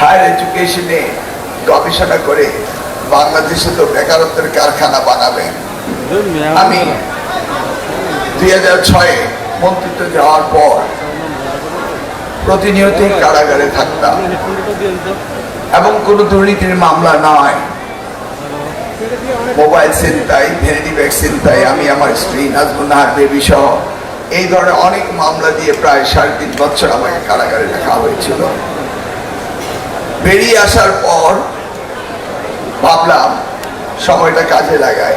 Higher এডুকেশনে গবেষণা করে বাংলাদেশে তো বেকারত্বের কারখানা বানাবেন। আমি 2006-এ মন্ত্রিত্ব যাওয়ার পর প্রতিনিয়তই কারাগারে থাকতাম এবং কোনো দুর্নীতির মামলা নয়, মোবাইল ছিনতাই, ভ্যানিটি ব্যাগ ছিনতাই, আমি আমার স্ত্রী নাজমুন নাহার বেবি সহ এই ধরনের অনেক মামলা দিয়ে প্রায় 3.5 বছর আমাকে কারাগারে রাখা হয়েছিল। বেরিয়ে আসার পর ভাবলাম সময়টা কাজে লাগাই,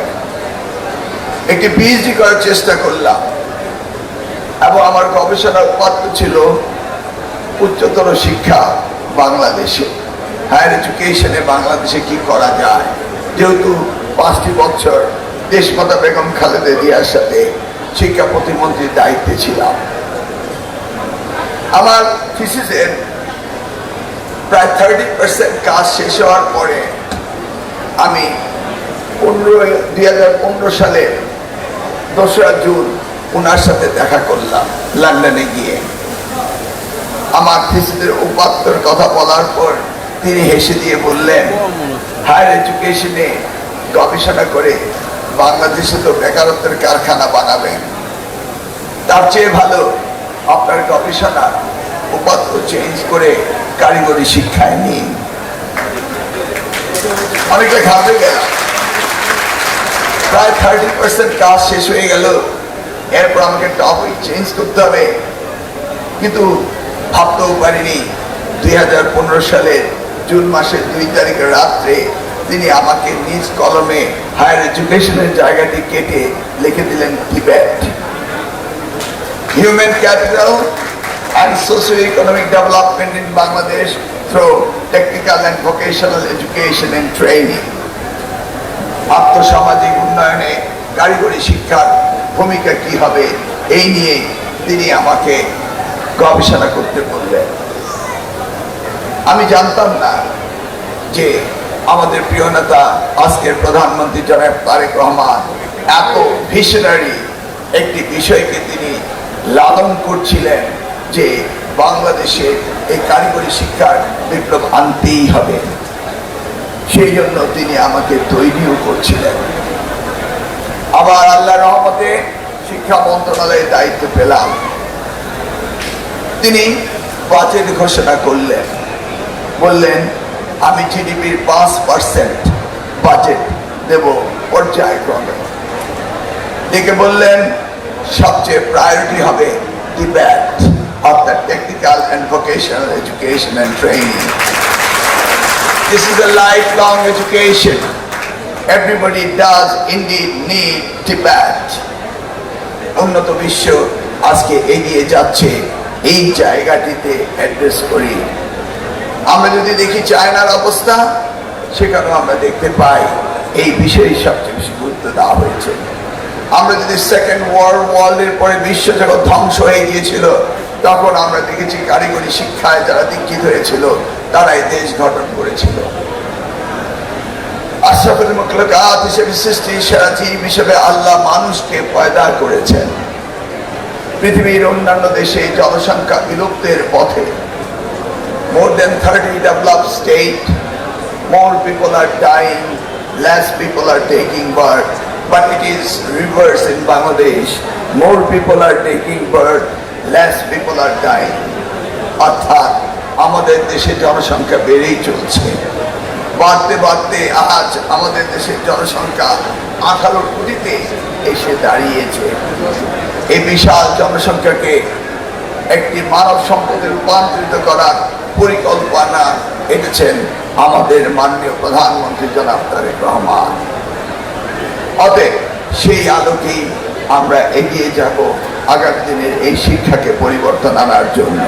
একটি পিএইচডি করার চেষ্টা করলাম এবং আমার গবেষণার উপাত্ত ছিল উচ্চতর শিক্ষা বাংলাদেশে, হায়ার এডুকেশনে বাংলাদেশে কি করা যায়। যেহেতু 5টি বছর দেশমাতা বেগম খালেদা জিয়ার সাথে শিক্ষা প্রতিমন্ত্রীর দায়িত্বে ছিলাম। আমার থিসিসের প্রায় 30% কাজ শেষ হওয়ার পরে আমি 2015 সালের 2রা জুন ওনার সাথে দেখা করলাম লন্ডনে গিয়ে। আমার থিসিসের উপাত্তর কথা বলার পর তিনি হেসে দিয়ে বললেন, হায়ার এডুকেশনে গবেষণা করে বাংলাদেশে তো বেকারত্বের কারখানা বানাবেন, তার চেয়ে ভালো আপনার গবেষণা উপাত্ত চেঞ্জ করে কারিগরি শিক্ষায় নিন। অনেকটা ঘাবড়ে গেলাম। প্রায় 30% কাজ শেষ হয়ে গেল, এরপর আমাকে টপিক চেঞ্জ করতে হবে। কিন্তু ভাবতেও পারিনি 2015 সালের জুন মাসের 2 তারিখের রাত্রে তিনি আমাকে নিজ কলমে হায়ার এডুকেশনের জায়গাটি কেটে লিখে দিলেন Tibet. Human capital and socio-economic development in Bangladesh through technical and vocational education and training. আর্থসামাজিক উন্নয়নে কারিগরি শিক্ষার ভূমিকা কি হবে এই নিয়ে তিনি আমাকে গবেষণা করতে বললেন। আমি জানতাম না যে আমাদের প্রিয় নেতা আজকের প্রধানমন্ত্রী জনাব তারেক রহমান এত ভিশনারি একটি বিষয়কে তিনি লালন করছিলেন যে বাংলাদেশে এই কারিগরি শিক্ষার বিপ্লব আনতেই হবে। সেই জন্য তিনি আমাকে তৈরিও করছিলেন। আবার আল্লাহর রহমতে শিক্ষা মন্ত্রণালয়ের দায়িত্ব পেলাম। তিনি বাজেট ঘোষণা করলেন, বললেন আমি জিডিপির 5% বাজেট দেব পর্যায়ক্রমে। ডেকে বললেন সবচেয়ে প্রায়োরিটি হবে Tibet of the technical and vocational education and training. This is a lifelong education. Everybody does indeed need Tibet. উন্নত বিশ্ব আজকে এগিয়ে যাচ্ছে, এই জায়গাটিতে অ্যাড্রেস করি। আমরা যদি দেখি চায়নার অবস্থা, সেখানেও আমরা দেখতে পাই এই বিষয়ে সবচেয়ে বেশি গুরুত্ব দেওয়া হয়েছে। আমরা যদি সেকেন্ড ওয়ার্ল্ডের পরে বিশ্ব জগৎ ধ্বংস হয়ে গিয়েছিল, তখন আমরা দেখেছি কারিগরি শিক্ষায় যারা দীক্ষিত হয়েছিল তারাই দেশ গঠন করেছিল। আশরাফুল মাখলুকাত হিসেবে সৃষ্টি সেরা জীব হিসেবে আল্লাহ মানুষকে পয়দা করেছেন। পৃথিবীর অন্যান্য দেশে জনসংখ্যা বিলুপ্তের পথে। More than 30 developed states, more people are dying, less people are taking birth, but it is reverse in Bangladesh. More people are taking birth, less people are dying. অর্থাৎ আমাদের দেশে জনসংখ্যা বেড়েই চলছে। বাড়তে বাড়তে আজ আমাদের দেশের জনসংখ্যা 18 কোটিতে এসে দাঁড়িয়েছে। এই বিশাল জনসংখ্যাকে একটি মানব সম্পদে রূপান্তরিত করার পরিকল্পনা এনেছেন আমাদের মাননীয় প্রধানমন্ত্রী জনাব তারেক রহমান। অতএব সেই আলোকেই আমরা এগিয়ে যাব আগামী দিনের এই শিক্ষাকে পরিবর্তন আনার জন্য।